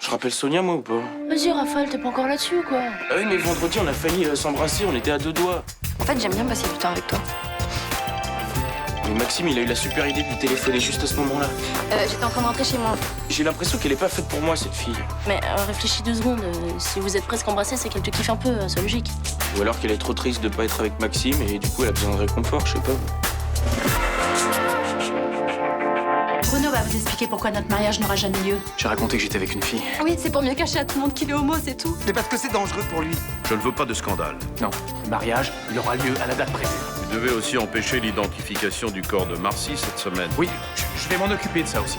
Je rappelle Sonia, moi, ou pas? Vas-y, Raphaël, t'es pas encore là-dessus ou quoi? Ah oui, mais vendredi, on a failli s'embrasser, on était à 2 doigts. En fait, j'aime bien passer du temps avec toi. Mais Maxime, il a eu la super idée de lui téléphoner juste à ce moment-là. J'étais en train de rentrer chez moi. J'ai l'impression qu'elle est pas faite pour moi, cette fille. Mais réfléchis 2 secondes. Si vous êtes presque embrassés, c'est qu'elle te kiffe un peu, c'est logique. Ou alors qu'elle est trop triste de pas être avec Maxime et du coup, elle a besoin de réconfort, je sais pas. Bruno va vous expliquer pourquoi notre mariage n'aura jamais lieu. J'ai raconté que j'étais avec une fille. Oui, c'est pour mieux cacher à tout le monde qu'il est homo, c'est tout. Mais parce que c'est dangereux pour lui. Je ne veux pas de scandale. Non, le mariage, il aura lieu à la date prévue. Vous devez aussi empêcher l'identification du corps de Marcy cette semaine. Oui, je vais m'en occuper de ça aussi.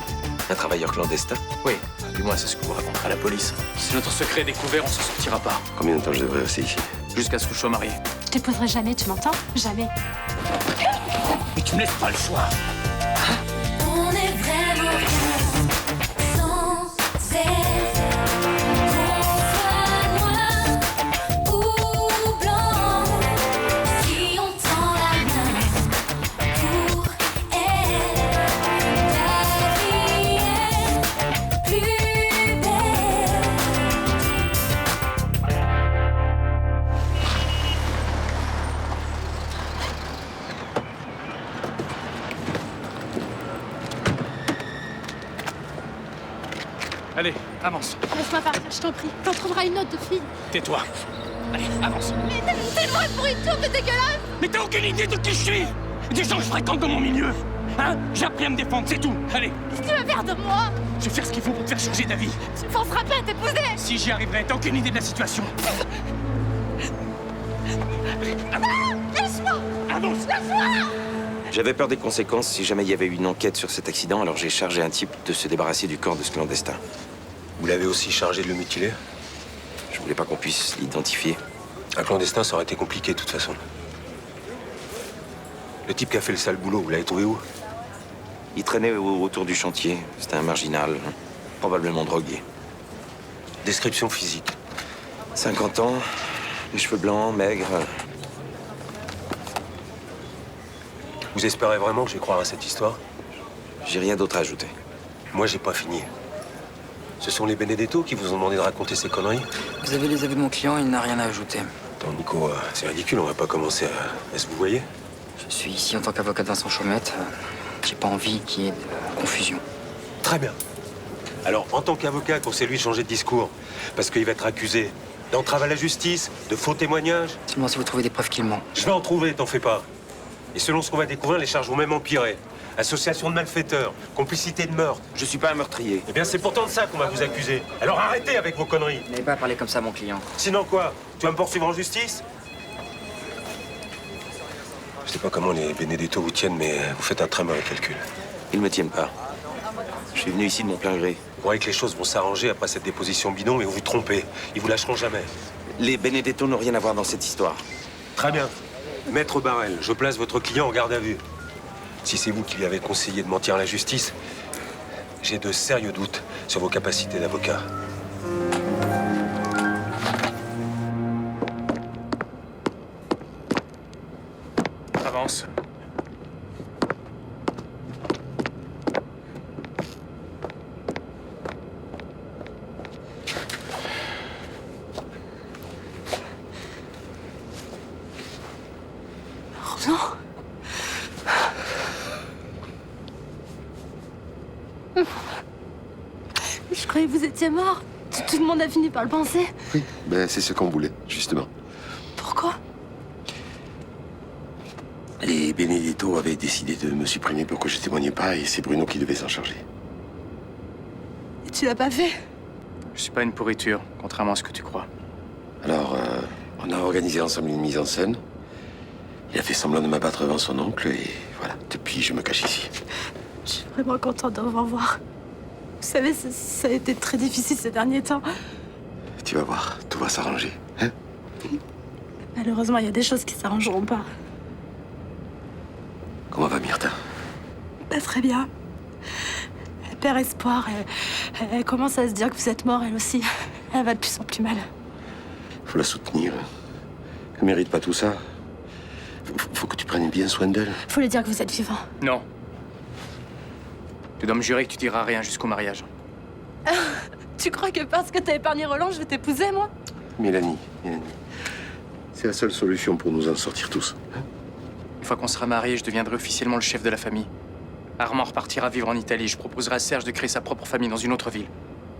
Un travailleur clandestin? Oui, du moins c'est ce que vous racontera la police. Si notre secret est découvert, on s'en sortira pas. Combien de temps je devrais rester ici? Jusqu'à ce que je sois marié. Je t'épouserai jamais, tu m'entends? Jamais. Mais tu me laisses pas le choix. On est vraiment bien, sans cesse. Qu'on soit noir ou blanc, si on tend la main pour elle, la vie est plus belle. Allez, avance. Laisse-moi partir, je t'en prie. T'en trouveras une autre de fille. Tais-toi. Allez, avance. Mais t'es une vraie pourriture, t'es dégueulasse. Mais t'as aucune idée de qui je suis. Des gens que je fréquente dans mon milieu. Hein? J'ai appris à me défendre, c'est tout. Allez, Qu'est-ce que tu veux faire de moi? je vais faire ce qu'il faut pour te faire changer d'avis. Tu me forceras pas à t'épouser. Si j'y arriverai, t'as aucune idée de la situation. Laisse-moi. Avance. J'avais peur des conséquences si jamais il y avait eu une enquête sur cet accident, alors j'ai chargé un type de se débarrasser du corps de ce clandestin. Vous l'avez aussi chargé de le mutiler? Je voulais pas qu'on puisse l'identifier. Un clandestin, ça aurait été compliqué de toute façon. Le type qui a fait le sale boulot, vous l'avez trouvé où? Il traînait autour du chantier. C'était un marginal, probablement drogué. Description physique. 50 ans, les cheveux blancs, maigres. Vous espérez vraiment que je vais croire à cette histoire? J'ai rien d'autre à ajouter. Moi, j'ai pas fini. Ce sont les Benedetto qui vous ont demandé de raconter ces conneries? Vous avez les aveux de mon client, il n'a rien à ajouter. Attends, Nico, c'est ridicule, on va pas commencer à se vous voyez? Je suis ici en tant qu'avocat de Vincent Chaumette. J'ai pas envie qu'il y ait de confusion. Très bien. Alors, en tant qu'avocat, conseillez-lui de changer de discours. Parce qu'il va être accusé d'entrave à la justice, de faux témoignages. Seulement si vous trouvez des preuves qu'il ment. Je vais en trouver, t'en fais pas. Et selon ce qu'on va découvrir, les charges vont même empirer. Association de malfaiteurs, complicité de meurtre. Je suis pas un meurtrier. Eh bien, c'est pourtant de ça qu'on va vous accuser. Alors arrêtez avec vos conneries. Vous n'avez pas à parler comme ça à mon client. Sinon quoi? Tu vas me poursuivre en justice? Je sais pas comment les Benedetto vous tiennent, mais vous faites un très mauvais calcul. Ils me tiennent pas. Je suis venu ici de mon plein gré. Vous croyez que les choses vont s'arranger après cette déposition bidon, mais vous vous trompez. Ils vous lâcheront jamais. Les Benedetto n'ont rien à voir dans cette histoire. Très bien. Maître Barrel, je place votre client en garde à vue. Si c'est vous qui lui avez conseillé de mentir à la justice, j'ai de sérieux doutes sur vos capacités d'avocat. Avance. Roland. Je croyais que vous étiez mort. Tout le monde a fini par le penser. Oui, ben c'est ce qu'on voulait, justement. Pourquoi? Les Benedetto avaient décidé de me supprimer pour que je témoigne pas et c'est Bruno qui devait s'en charger. Et tu l'as pas fait? Je suis pas une pourriture, contrairement à ce que tu crois. Alors, on a organisé ensemble une mise en scène. Il a fait semblant de m'abattre devant son oncle et voilà, depuis je me cache ici. Je suis vraiment contente de vous revoir. Vous savez, ça a été très difficile ces derniers temps. Tu vas voir, tout va s'arranger. Hein? Malheureusement, il y a des choses qui s'arrangeront pas. Comment va Myrtha? Pas très bien. Elle perd espoir. Elle commence à se dire que vous êtes mort, elle aussi. Elle va de plus en plus mal. Faut la soutenir. Elle mérite pas tout ça. Faut que tu prennes bien soin d'elle. Faut lui dire que vous êtes vivant. Non. Tu dois me jurer que tu diras rien jusqu'au mariage. Tu crois que parce que t'as épargné Roland, je vais t'épouser, moi? Mélanie, c'est la seule solution pour nous en sortir tous. Une fois qu'on sera mariés, je deviendrai officiellement le chef de la famille. Armand repartira vivre en Italie. Je proposerai à Serge de créer sa propre famille dans une autre ville.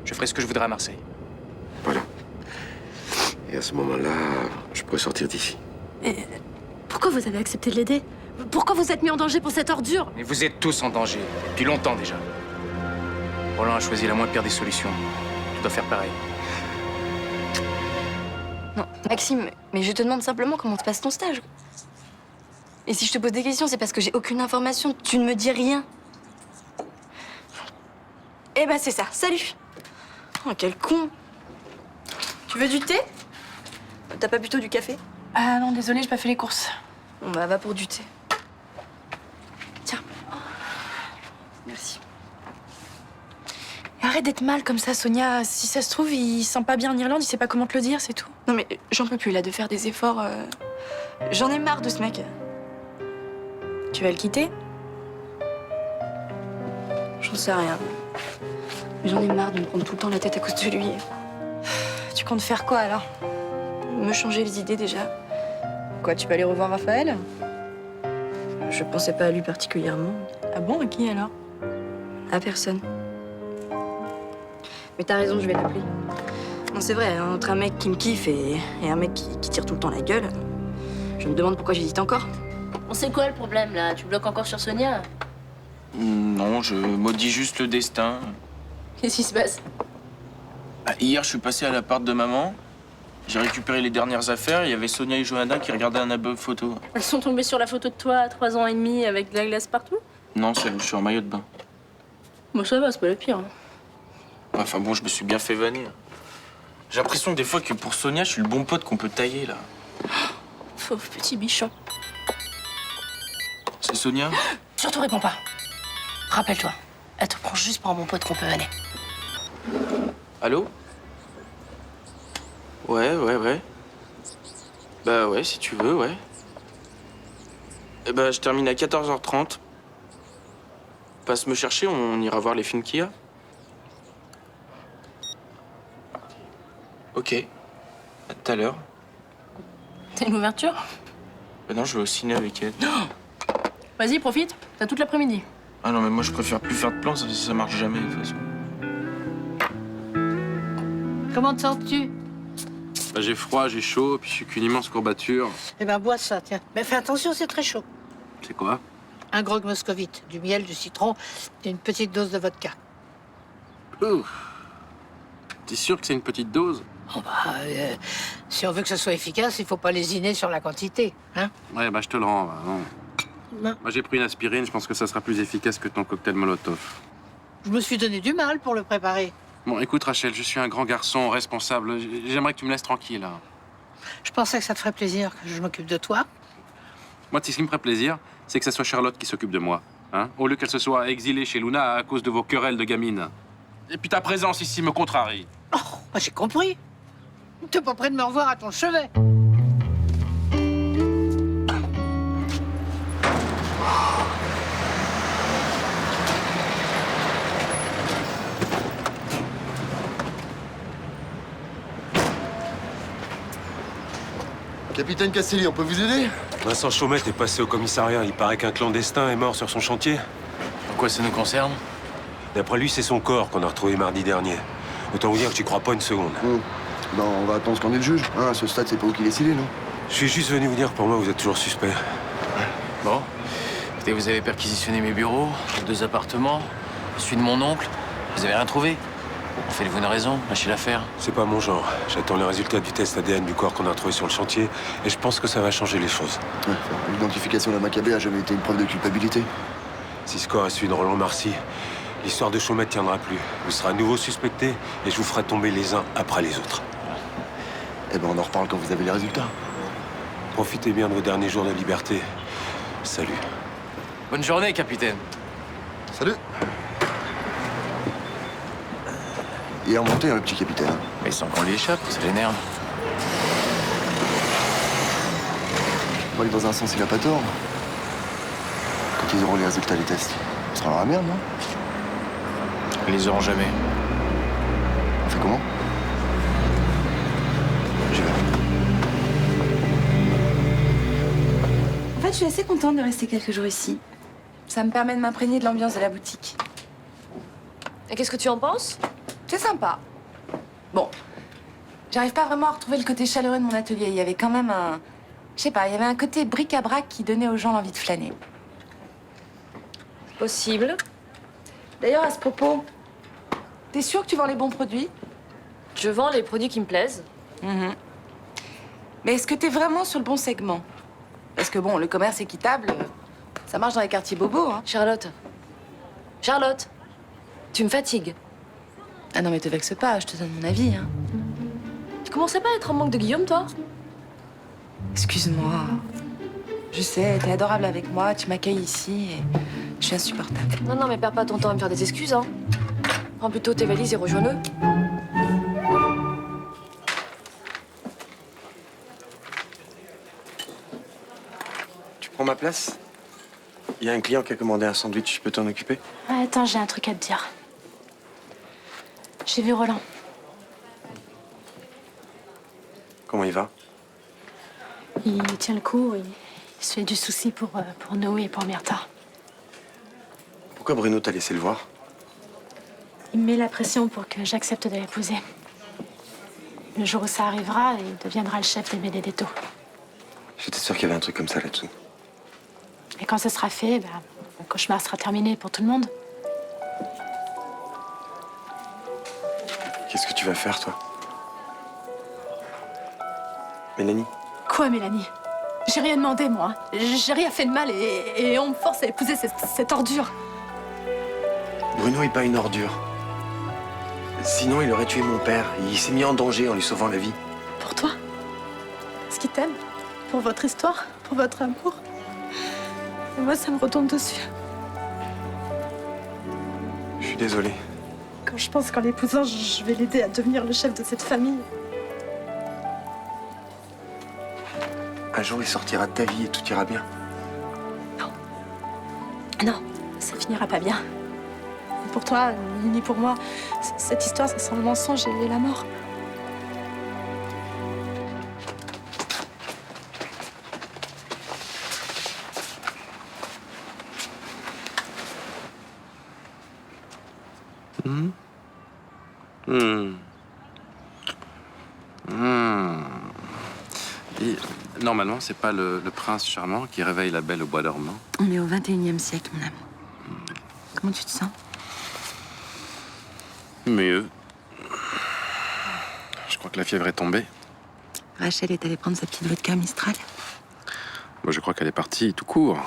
Je ferai ce que je voudrais à Marseille. Voilà. Et à ce moment-là, je pourrais sortir d'ici. Et pourquoi vous avez accepté de l'aider? Pourquoi vous êtes mis en danger pour cette ordure? Et vous êtes tous en danger, depuis longtemps déjà. Roland a choisi la moins pire des solutions. Tu dois faire pareil. Non, Maxime, mais je te demande simplement comment se passe ton stage. Et si je te pose des questions, c'est parce que j'ai aucune information. Tu ne me dis rien. Eh ben c'est ça. Salut. Oh, quel con. Tu veux du thé? T'as pas plutôt du café? Ah non, désolée, j'ai pas fait les courses. Bon bah va pour du thé. Tiens. Merci. Et arrête d'être mal comme ça, Sonia. Si ça se trouve, il se sent pas bien en Irlande, il sait pas comment te le dire, c'est tout. Non mais j'en peux plus là de faire des efforts. J'en ai marre de ce mec. Tu vas le quitter? J'en sais rien. Mais j'en ai marre de me prendre tout le temps la tête à cause de lui. Tu comptes faire quoi alors? Me changer les idées déjà. Quoi, tu vas aller revoir Raphaël? Je pensais pas à lui particulièrement. Ah bon, à qui alors? À personne. Mais t'as raison, je vais l'appeler. Non, c'est vrai, hein, entre un mec qui me kiffe et un mec qui tire tout le temps la gueule, je me demande pourquoi j'hésite encore. On sait quoi le problème là? Tu bloques encore sur Sonia? Non, je maudis juste le destin. Qu'est-ce qui se passe? Ah, hier, je suis passé à l'appart de maman. J'ai récupéré les dernières affaires. Il y avait Sonia et Johanna qui regardaient un album photo. Elles sont tombées sur la photo de toi à 3 ans et demi avec de la glace partout? Non, celle où je suis en maillot de bain. Bon, ça va, c'est pas le pire. Enfin bon, je me suis bien fait vanner. J'ai l'impression des fois que pour Sonia, je suis le bon pote qu'on peut tailler, là. Fauve petit bichon. C'est Sonia? Surtout réponds pas. Rappelle-toi, elle te prend juste pour un bon pote qu'on peut vanner. Allô? Ouais. Bah ouais, si tu veux, ouais. Eh ben, je termine à 14h30. Passe me chercher, on ira voir les films qu'il y a. Ok. À tout à l'heure. T'as une ouverture? Bah non, je vais au ciné avec elle. Vas-y, profite. T'as toute l'après-midi. Ah non, mais moi, je préfère plus faire de plans, ça marche jamais, de toute façon. Comment te sens-tu? Bah, j'ai froid, j'ai chaud, puis je suis qu'une immense courbature. Eh ben, bois ça, tiens. Mais fais attention, c'est très chaud. C'est quoi? Un grog moscovite, du miel, du citron et une petite dose de vodka. T'es sûr que c'est une petite dose? Oh bah, si on veut que ça soit efficace, il faut pas lésiner sur la quantité, hein? Ouais, bah je te le rends, bah, non. Non. Moi j'ai pris une aspirine, je pense que ça sera plus efficace que ton cocktail Molotov. Je me suis donné du mal pour le préparer. Bon, écoute Rachel, je suis un grand garçon responsable. J'aimerais que tu me laisses tranquille, hein. Je pensais que ça te ferait plaisir que je m'occupe de toi. Moi, tu sais, ce qui me ferait plaisir, c'est que ce soit Charlotte qui s'occupe de moi. Hein, au lieu qu'elle se soit exilée chez Luna à cause de vos querelles de gamine. Et puis ta présence ici me contrarie. Oh, bah, j'ai compris. T'es pas prêt de me revoir à ton chevet. Capitaine Castelli, on peut vous aider? Vincent Chaumette est passé au commissariat. Il paraît qu'un clandestin est mort sur son chantier. Pourquoi ça nous concerne? D'après lui, c'est son corps qu'on a retrouvé mardi dernier. Autant vous dire que j'y crois pas une seconde. Non, on va attendre ce qu'en est le juge. Hein, à ce stade, c'est pas vous qui décidez, non? Je suis juste venu vous dire que pour moi, vous êtes toujours suspect. Bon. Écoutez, vous avez perquisitionné mes bureaux, les 2 appartements, celui de mon oncle. Vous avez rien trouvé? Faites-vous une raison, lâchez l'affaire. C'est pas mon genre. J'attends les résultats du test ADN du corps qu'on a retrouvé sur le chantier et je pense que ça va changer les choses. Ouais, l'identification de la Maccabée a jamais été une preuve de culpabilité. Si ce corps est celui de Roland Marcy, l'histoire de Chaumette tiendra plus. Vous serez à nouveau suspecté et je vous ferai tomber les uns après les autres. Eh ben, on en reparle quand vous avez les résultats. Profitez bien de vos derniers jours de liberté. Salut. Bonne journée, capitaine. Salut. Et remontez, le petit capitaine. Mais sans qu'on lui échappe, ça l'énerve. On voit que dans un sens, il a pas tort. Quand ils auront les résultats des tests, on sera dans la merde, non? Ils les auront jamais. Enfin, fait comment? J'y vais. En fait, je suis assez contente de rester quelques jours ici. Ça me permet de m'imprégner de l'ambiance de la boutique. Et qu'est-ce que tu en penses? C'est sympa. Bon, j'arrive pas vraiment à retrouver le côté chaleureux de mon atelier. Il y avait quand même un... Je sais pas, il y avait un côté bric-à-brac qui donnait aux gens l'envie de flâner. Possible. D'ailleurs, à ce propos, t'es sûr que tu vends les bons produits? Je vends les produits qui me plaisent. Mais est-ce que t'es vraiment sur le bon segment? Parce que bon, le commerce équitable, ça marche dans les quartiers bobos, hein. Charlotte. Charlotte, tu me fatigues. Ah non, mais te vexe pas, je te donne mon avis, hein. Tu commençais pas à être en manque de Guillaume, toi? Excuse-moi. Je sais, t'es adorable avec moi, tu m'accueilles ici et je suis insupportable. Non, non, mais perds pas ton temps à me faire des excuses, hein. Prends plutôt tes valises et rejoins-le. Tu prends ma place? Il y a un client qui a commandé un sandwich, je peux t'en occuper? Ah, attends, j'ai un truc à te dire. J'ai vu Roland. Comment il va? Il tient le coup, il se fait du souci pour Noé et pour Myrtha. Pourquoi Bruno t'a laissé le voir? Il me met la pression pour que j'accepte de l'épouser. Le jour où ça arrivera, il deviendra le chef des Benedetto. J'étais sûr qu'il y avait un truc comme ça là-dessous. Et quand ce sera fait, le cauchemar sera terminé pour tout le monde. Qu'est-ce que tu vas faire, toi? Mélanie? Quoi, Mélanie? J'ai rien demandé, moi. J'ai rien fait de mal et on me force à épouser cette ordure. Bruno est pas une ordure. Sinon, il aurait tué mon père. Il s'est mis en danger en lui sauvant la vie. Pour toi? Parce qu'il t'aime? Pour votre histoire? Pour votre amour? Et moi, ça me retombe dessus. Je suis désolé. Quand je pense qu'en l'épousant, je vais l'aider à devenir le chef de cette famille. Un jour, il sortira de ta vie et tout ira bien. Non, ça finira pas bien. Ni pour toi, ni pour moi. Cette histoire, ça sent le mensonge et la mort. Et normalement, c'est pas le prince charmant qui réveille la belle au bois dormant. On est au 21e siècle, mon amour. Comment tu te sens? Mieux. Je crois que la fièvre est tombée. Rachel est allée prendre sa petite vodka Mistral. Moi, je crois qu'elle est partie tout court.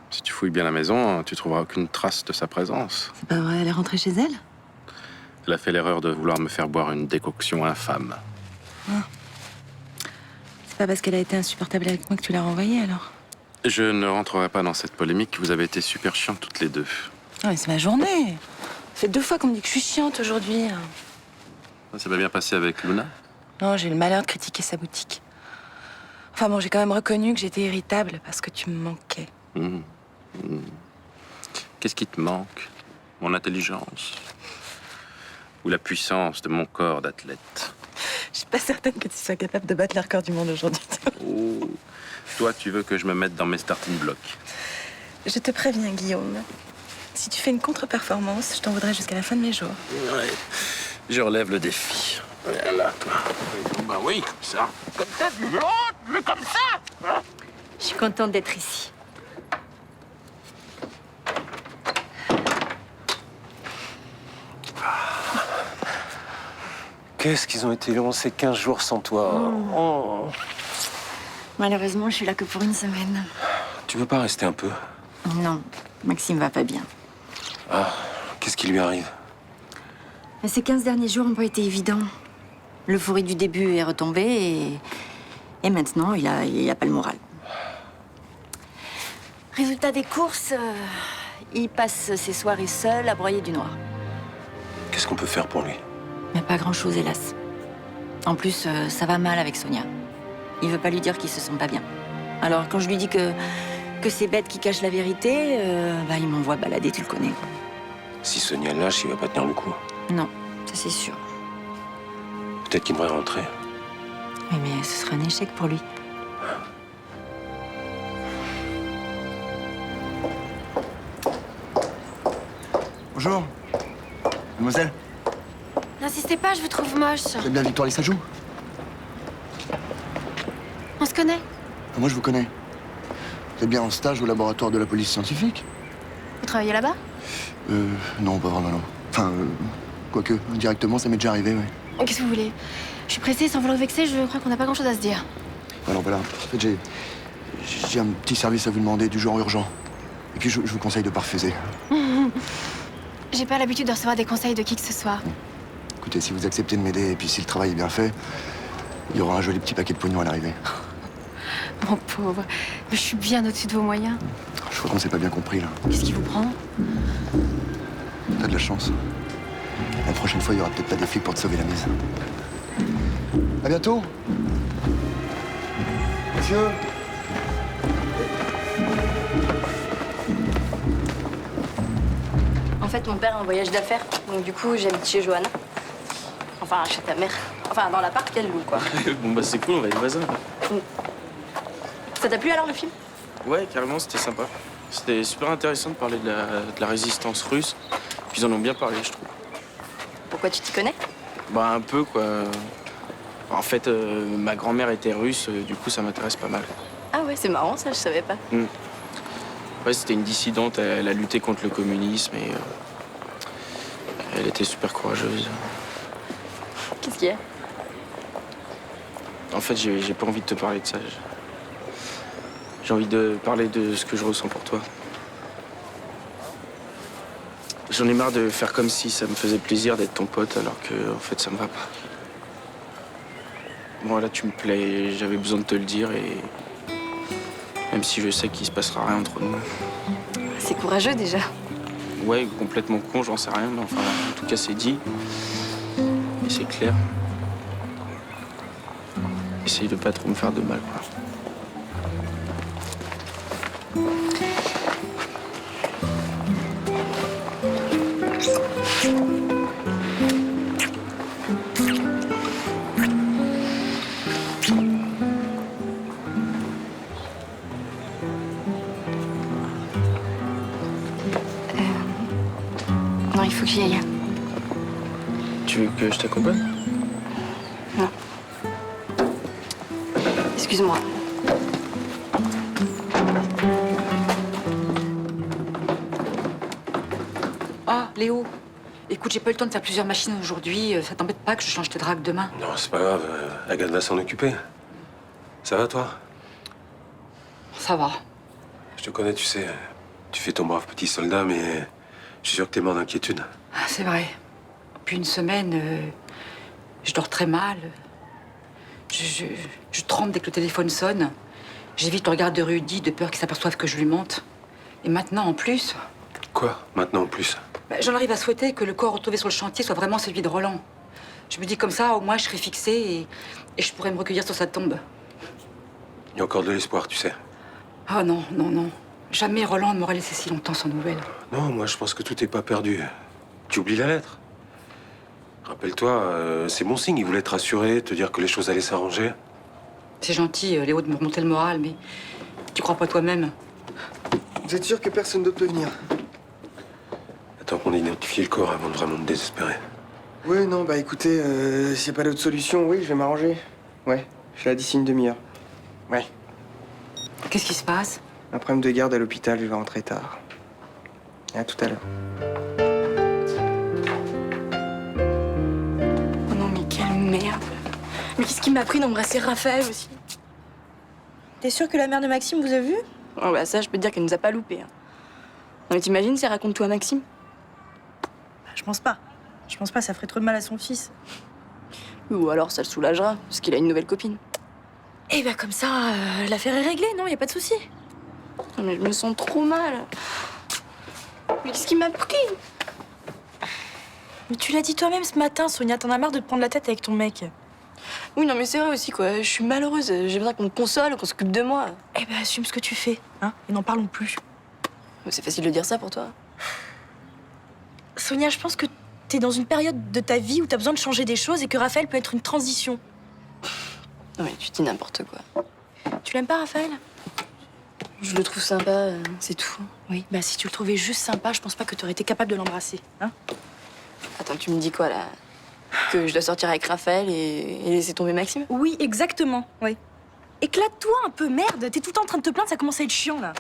Si tu fouilles bien la maison, tu trouveras aucune trace de sa présence. C'est pas vrai, elle est rentrée chez elle? Elle a fait l'erreur de vouloir me faire boire une décoction infâme. Ah. C'est pas parce qu'elle a été insupportable avec moi que tu l'as renvoyée, alors? Je ne rentrerai pas dans cette polémique. Vous avez été super chiantes toutes les deux. Ah, mais c'est ma journée. Ça fait 2 fois qu'on me dit que je suis chiante aujourd'hui. Ça s'est pas bien passé avec Luna? Non, j'ai eu le malheur de critiquer sa boutique. Enfin bon, j'ai quand même reconnu que j'étais irritable parce que tu me manquais. Qu'est-ce qui te manque? Mon intelligence? Ou la puissance de mon corps d'athlète? Je suis pas certaine que tu sois capable de battre le record du monde aujourd'hui. Oh. Toi, tu veux que je me mette dans mes starting blocks? Je te préviens, Guillaume. Si tu fais une contre-performance, je t'en voudrais jusqu'à la fin de mes jours. Ouais. Je relève le défi. Voilà, toi. Bah oui, comme ça. Comme ça, du l'autre, mais comme ça. Je suis contente d'être ici. Qu'est-ce qu'ils ont été longs ces 15 jours sans toi? Oh. Malheureusement, je suis là que pour une semaine. Tu veux pas rester un peu? Non, Maxime va pas bien. Ah, qu'est-ce qui lui arrive? Mais ces 15 derniers jours n'ont pas été évidents. L'euphorie du début est retombée et maintenant, il a pas le moral. Résultat des courses, il passe ses soirées seul à broyer du noir. Qu'est-ce qu'on peut faire pour lui? Mais pas grand-chose, hélas. En plus, ça va mal avec Sonia. Il veut pas lui dire qu'il se sent pas bien. Alors, quand je lui dis que c'est bête qui cache la vérité, il m'envoie balader, tu le connais. Si Sonia lâche, il va pas tenir le coup. Non, ça c'est sûr. Peut-être qu'il devrait rentrer. Oui, mais ce serait un échec pour lui. Bonjour. Mademoiselle, N'insistez pas, je vous trouve moche. vous êtes bien Victoire Lissajou? On se connaît? Moi, je vous connais. Vous êtes bien en stage au laboratoire de la police scientifique? Vous travaillez là-bas? Non, pas vraiment, non. Enfin, quoique, directement, ça m'est déjà arrivé, ouais. Qu'est-ce que vous voulez? Je suis pressée, sans vouloir vexer, je crois qu'on n'a pas grand-chose à se dire. Alors voilà, en fait, j'ai un petit service à vous demander, du genre urgent. Et puis, je vous conseille de pas refuser. J'ai pas l'habitude de recevoir des conseils de qui que ce soit. Écoutez, si vous acceptez de m'aider, et puis si le travail est bien fait, il y aura un joli petit paquet de pognon à l'arrivée. Mon pauvre, mais je suis bien au-dessus de vos moyens. Je crois qu'on s'est pas bien compris, là. Qu'est-ce qui vous prend? T'as de la chance. La prochaine fois, il y aura peut-être pas des flics pour te sauver la mise. À bientôt. Monsieur. En fait, mon père est en voyage d'affaires, donc du coup, j'habite chez Johanna. Enfin, chez ta mère. Enfin, dans l'appart qu'elle loue, quoi. Bon, bah, c'est cool, on va être voisins. Ça t'a plu alors, le film? Ouais, carrément, c'était sympa. C'était super intéressant de parler de la résistance russe. Puis ils en ont bien parlé, je trouve. Pourquoi tu t'y connais? Bah, un peu, quoi. En fait, ma grand-mère était russe, du coup, ça m'intéresse pas mal. Ah ouais, c'est marrant, ça, je savais pas. Ouais, c'était une dissidente, elle a lutté contre le communisme et elle était super courageuse. Qu'est-ce qu'il y a? En fait, j'ai pas envie de te parler de ça. J'ai envie de parler de ce que je ressens pour toi. J'en ai marre de faire comme si ça me faisait plaisir d'être ton pote alors que, en fait, ça me va pas. Bon, là, tu me plais, j'avais besoin de te le dire et... Même si je sais qu'il se passera rien entre nous. C'est courageux, déjà. Ouais, complètement con, j'en sais rien, mais enfin, en tout cas, c'est dit. Et c'est clair. Essaye de pas trop me faire de mal, quoi. Non, il faut que j'y aille. Tu veux que je t'accompagne? Non. Excuse-moi. Ah, Léo. Écoute, j'ai pas eu le temps de faire plusieurs machines aujourd'hui. Ça t'embête pas que je change tes draps demain? Non, c'est pas grave. Agathe va s'en occuper. Ça va, toi? Ça va. Je te connais, tu sais. Tu fais ton brave petit soldat, mais je suis sûr que t'es mort d'inquiétude. Ah, c'est vrai. Depuis une semaine, je dors très mal. Je tremble dès que le téléphone sonne. J'évite le regard de Rudy de peur qu'il s'aperçoive que je lui mente. Et maintenant, en plus... Quoi? Maintenant, en plus? J'en arrive à souhaiter que le corps retrouvé sur le chantier soit vraiment celui de Roland. Je me dis comme ça, au moins, je serai fixée et je pourrai me recueillir sur sa tombe. Il y a encore de l'espoir, tu sais. Ah non, non, non. Jamais Roland ne m'aurait laissé si longtemps sans nouvelles. Non, moi, je pense que tout n'est pas perdu. Tu oublies la lettre. Rappelle-toi, c'est bon signe. Il voulait te rassurer, te dire que les choses allaient s'arranger. C'est gentil, Léo, de me remonter le moral, mais tu crois pas toi-même? Vous êtes sûr que personne d'autre peut venir? Attends qu'on ait identifié le corps avant de vraiment me désespérer. Ouais, non, bah écoutez, s'il n'y a pas d'autre solution, oui, je vais m'arranger. Ouais, je suis là d'ici une demi-heure. Ouais. Qu'est-ce qui se passe? Un problème de garde à l'hôpital, je vais rentrer tard. À tout à l'heure. Oh non, mais quelle merde. Mais qu'est-ce qui m'a pris d'embrasser Raphaël aussi? T'es sûr que la mère de Maxime vous a vu? Oh bah ça, je peux te dire qu'elle nous a pas loupé. Hein. Non mais t'imagines si elle raconte tout à Maxime? Je pense pas. Je pense pas, ça ferait trop de mal à son fils. Ou alors ça le soulagera, parce qu'il a une nouvelle copine. Eh ben comme ça, l'affaire est réglée, non? Y a pas de souci. Non, mais je me sens trop mal. Mais qu'est-ce qui m'a pris? Mais tu l'as dit toi-même ce matin, Sonia, t'en as marre de te prendre la tête avec ton mec. Oui, non mais c'est vrai aussi, quoi. Je suis malheureuse. J'ai besoin qu'on me console, qu'on s'occupe de moi. Eh ben assume ce que tu fais, hein, et n'en parlons plus. C'est facile de dire ça pour toi. Sonia, je pense que t'es dans une période de ta vie où t'as besoin de changer des choses et que Raphaël peut être une transition. Non mais tu dis n'importe quoi. Tu l'aimes pas, Raphaël? Je le trouve sympa, c'est tout. Oui, bah si tu le trouvais juste sympa, je pense pas que t'aurais été capable de l'embrasser, hein? Attends, tu me dis quoi là? Que je dois sortir avec Raphaël et laisser tomber Maxime? Oui, exactement, oui. Éclate-toi un peu, merde. T'es tout le temps en train de te plaindre, ça commence à être chiant, là.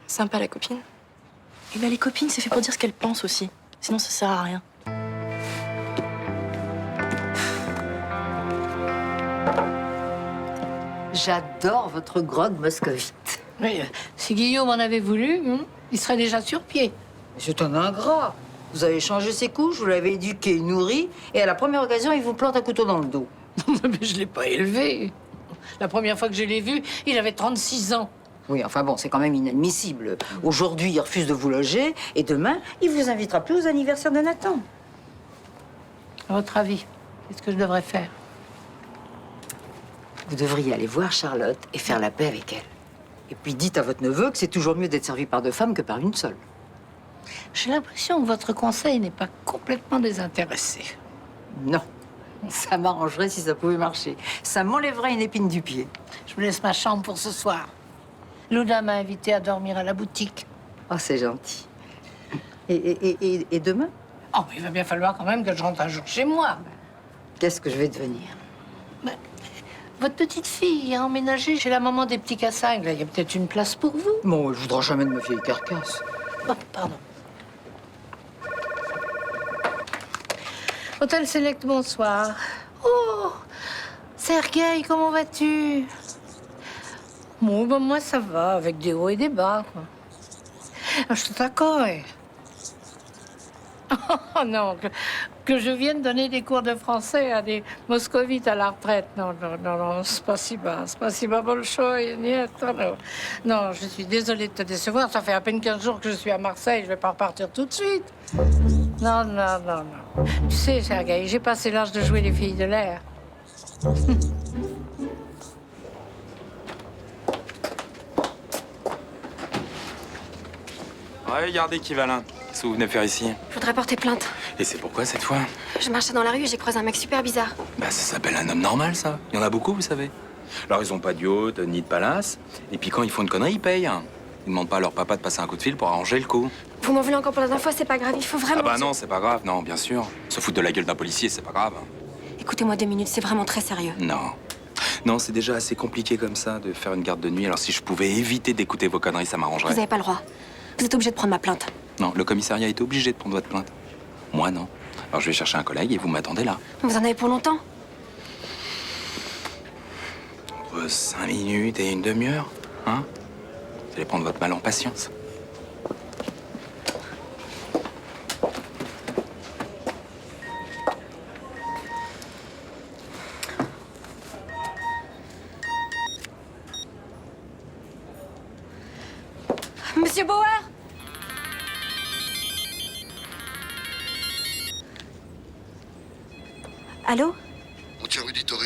Sympa la copine. Eh ben les copines, c'est fait pour dire ce qu'elles pensent aussi. Sinon, ça sert à rien. J'adore votre grog moscovite. Oui, si Guillaume en avait voulu, il serait déjà sur pied. C'est un ingrat. Vous avez changé ses couches, vous l'avez éduqué, nourri, et à la première occasion, il vous plante un couteau dans le dos. Mais je l'ai pas élevé. La première fois que je l'ai vu, il avait 36 ans. Oui, enfin bon, c'est quand même inadmissible. Aujourd'hui, il refuse de vous loger, et demain, il vous invitera plus aux anniversaires de Nathan. À votre avis, qu'est-ce que je devrais faire? Vous devriez aller voir Charlotte et faire la paix avec elle. Et puis dites à votre neveu que c'est toujours mieux d'être servi par deux femmes que par une seule. J'ai l'impression que votre conseil n'est pas complètement désintéressé. Non. Ça m'arrangerait si ça pouvait marcher. Ça m'enlèverait une épine du pied. Je vous laisse ma chambre pour ce soir. Luna m'a invité à dormir à la boutique. Oh, c'est gentil. Et demain? Oh, mais il va bien falloir quand même que je rentre un jour chez moi. Qu'est-ce que je vais devenir? Votre petite fille a emménagé chez la maman des petits Cassagnes. Là, il y a peut-être une place pour vous. Bon, je voudrais jamais de ma vieille carcasse. Oh, pardon. Hôtel Select, bonsoir. Oh, Sergueï, comment vas-tu? Bon, ben moi, ça va, avec des hauts et des bas, quoi. Je te t'accorde. Oh non, que je vienne donner des cours de français à des moscovites à la retraite. Non, non, non, non, c'est pas si bas. C'est pas si bas, Bolchoï. Non, je suis désolée de te décevoir. Ça fait à peine 15 jours que je suis à Marseille. Je vais pas repartir tout de suite. Non, non, non, non. Tu sais, Sergueï, j'ai passé l'âge de jouer les filles de l'air. Ouais, regardez qui va là. Qu'est-ce que vous venez faire ici? Je voudrais porter plainte. Et c'est pourquoi cette fois? Je marchais dans la rue et j'ai croisé un mec super bizarre. Bah ça s'appelle un homme normal, ça. Il y en a beaucoup, vous savez. Alors ils ont pas de yacht, ni de palace. Et puis quand ils font une connerie, ils payent. Ils demandent pas à leur papa de passer un coup de fil pour arranger le coup. Vous m'en voulez encore pour la dernière fois, c'est pas grave, il faut vraiment... Ah bah non, c'est pas grave, non, bien sûr. Se foutre de la gueule d'un policier, c'est pas grave. Écoutez-moi 2 minutes, c'est vraiment très sérieux. Non. Non, c'est déjà assez compliqué comme ça de faire une garde de nuit. Alors si je pouvais éviter d'écouter vos conneries, ça m'arrangerait. Vous avez pas le droit. Vous êtes obligé de prendre ma plainte. Non, le commissariat est obligé de prendre votre plainte. Moi, non. Alors je vais chercher un collègue et vous m'attendez là. Vous en avez pour longtemps? 5 minutes et une demi-heure, hein? Vous allez prendre votre mal en patience. Monsieur Bauer? Allô? On tient rue des Torres.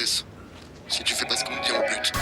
Si tu fais pas ce qu'on te dit, on bute.